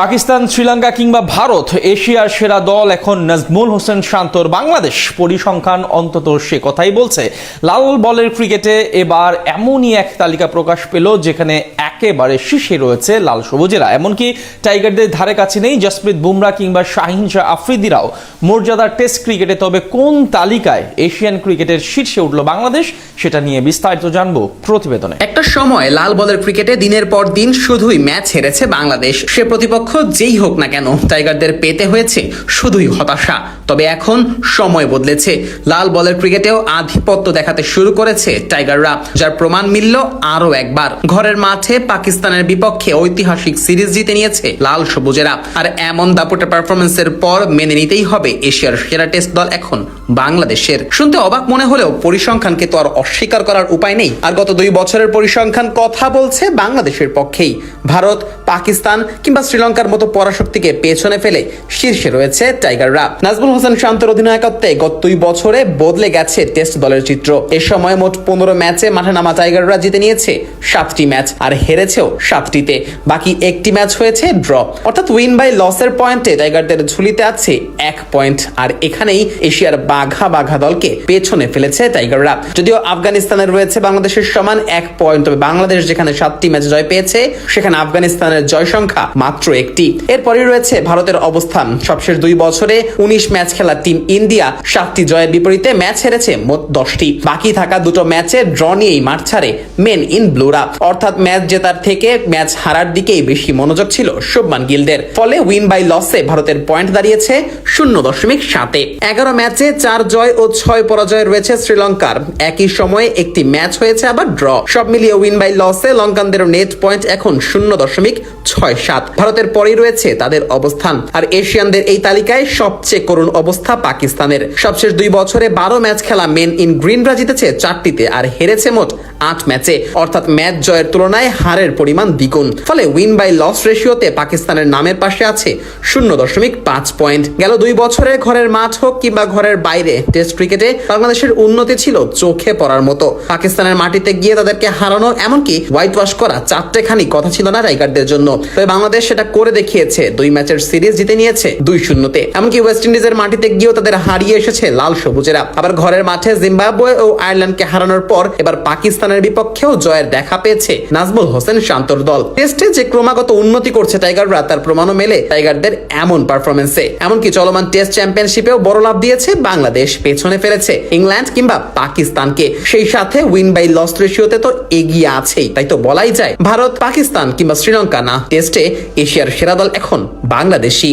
পাকিস্তান, শ্রীলঙ্কা কিংবা ভারত, এশিয়ার সেরা দল এখন নাজমুল হোসেন শান্তর বাংলাদেশ। পরিসংখ্যান অন্তত সে কথাই বলছে। লাল বলের ক্রিকেটে এবার এমনই এক তালিকা প্রকাশ পেল যেখানে একেবারে শীর্ষে রয়েছে লাল সবুজেরা। এমনকি টাইগারদের ধারে কাছে নেই জসপ্রীত বুমরা কিংবা শাহিন শাহ আফ্রিদিরাও মর্যাদার টেস্ট ক্রিকেটে। তবে কোন তালিকায় এশিয়ান ক্রিকেটের শীর্ষে উঠল বাংলাদেশ, সেটা নিয়ে বিস্তারিত জানবো প্রতিবেদনে। একটা সময় লাল বলের ক্রিকেটে দিনের পর দিন শুধুই ম্যাচ হেরেছে বাংলাদেশ। সে প্রতিপক্ষ যেই হোক না কেন, টাইগারদের পেতে হয়েছে শুধুই হতাশা। তবে এখন সময় বদলেছে, লাল বলের ক্রিকেটেও আধিপত্য দেখাতে শুরু করেছে টাইগাররা, যার প্রমাণ মিলল আরো একবার। ঘরের মাঠে পাকিস্তানের বিপক্ষে ঐতিহাসিক সিরিজ জিতে নিয়েছে লাল সবুজেরা। আর এমন দাপুটে পারফরমেন্সের পর মেনে নিতেই হবে এশিয়ার সেরা টেস্ট দল এখন বাংলাদেশের। শুনতে অবাক মনে হলেও পরিসংখ্যানকে তো আর অস্বীকার করার উপায় নেই। আর গত 2 বছরের পরিসংখ্যান কথা বলছে বাংলাদেশের পক্ষেই। ভারত, পাকিস্তান কিংবা শ্রীলঙ্কার মতো পরাশক্তিকে পেছনে ফেলে শীর্ষে রয়েছে টাইগাররা। নাজমুল হোসেন শান্তর অধিনায়কত্বে গত 2 বছরে বদলে গেছে টেস্ট দলের চিত্র। এ সময় মোট 15 ম্যাচে মাঠে নামা টাইগাররা জিতে নিয়েছে 7টি ম্যাচ আর হেরেছেও 7টিতে। বাকি 1টি ম্যাচ হয়েছে ড্র, অর্থাৎ উইন বাই লসের পয়েন্টে টাইগারদের ঝুলিতে আছে 1 পয়েন্ট। আর এখানেই এশিয়ার বাঘা দলকে পেছনে ফেলেছে টাইগাররা। যদিও আফগানিস্তানের রয়েছে বাংলাদেশের সমান 1 পয়েন্ট, তবে বাংলাদেশ যেখানে 7টি ম্যাচ জয় পেয়েছে, সেখানে আফগানিস্তানের জয় সংখ্যা মাত্র 1টি। এরপরই রয়েছে ভারতের অবস্থান। সবশেষ 2 বছরে 19 ম্যাচ খেলা টিম ইন্ডিয়া 7টি জয়ের বিপরীতে ম্যাচ হেরেছে মোট 10টি। বাকি থাকা 2টো ম্যাচে ড্র নিয়েই মাঠ ছাড়ে মেন ইন ব্লুরা, অর্থাৎ ম্যাচ জেতার থেকে ম্যাচ হারার দিকেই বেশি মনোযোগ ছিল শুভমান গিলদের। ফলে উইন বাই লসে ভারতের পয়েন্ট দাঁড়িয়েছে 0.7-এ। 11 ম্যাচে 4 জয় ও 6 পরাজয় রয়েছে শ্রীলঙ্কার। একই সময়ে একটি ম্যাচ হয়েছে আবার ড্র। সব মিলিয়ে উইন বাই লসে লঙ্কানদের নেট পয়েন্ট এখন 0.67। ভারতের পরেই রয়েছে তাদের অবস্থান। আর এশিয়ানদের এই তালিকায় সবচেয়ে করুণ অবস্থা পাকিস্তানের। সবশেষ 2 বছরে 12 ম্যাচ খেলা মেন ইন গ্রিনরা জিতেছে 4টিতে আর হেরেছে মোট 8 ম্যাচে, অর্থাৎ ম্যাচ জয়ের তুলনায় হারের পরিমাণ দ্বিগুণ। ফলে উইন বাই লস রেশিওতে পাকিস্তানের নামের পাশে আছে 0.5 পয়েন্ট। গেল 2 বছরে ঘরের মাঠ হোক কিংবা ঘরের বাইরে টেস্ট ক্রিকেটে বাংলাদেশের উন্নতি ছিল চোখে পড়ার মতো। পাকিস্তানের মাটিতে গিয়ে তাদেরকে হারানো, এমনকি হোয়াইট ওয়াশ করা 4টেখানি কথা ছিল না টাইগারদের জন্য। তবে বাংলাদেশ সেটা করে দেখিয়েছে। 2 ম্যাচের সিরিজ জিতে নিয়েছে 2-0-তে। এমনকি ওয়েস্ট ইন্ডিজের মাটিতে গিয়েও তাদের হারিয়ে এসেছে লাল সবুজেরা। আবার ঘরের মাঠে জিম্বাবুয়ে ও আয়ারল্যান্ডকে হারানোর পর এবার পাকিস্তানের বিপক্ষেও জয়ের দেখা পেয়েছে নাজমুল হোসেন শান্তর দল। টেস্টে যে ক্রমাগত উন্নতি করছে টাইগাররা, তার প্রমাণও মেলে টাইগারদের এমন পারফরমেন্সে। এমনকি চলমান টেস্ট চ্যাম্পিয়নশিপেও বড় লাভ দিয়েছে বাংলাদেশ, পেছনে ফেলেছে ইংল্যান্ড কিংবা পাকিস্তানকে। সেই সাথে উইন বাই লস রেশিওতে তো এগিয়ে আছেই। তাই তো বলাই যায় ভারত, পাকিস্তান কিংবা শ্রীলঙ্কা না, টেস্টে এশিয়ার সেরা দল এখন বাংলাদেশী।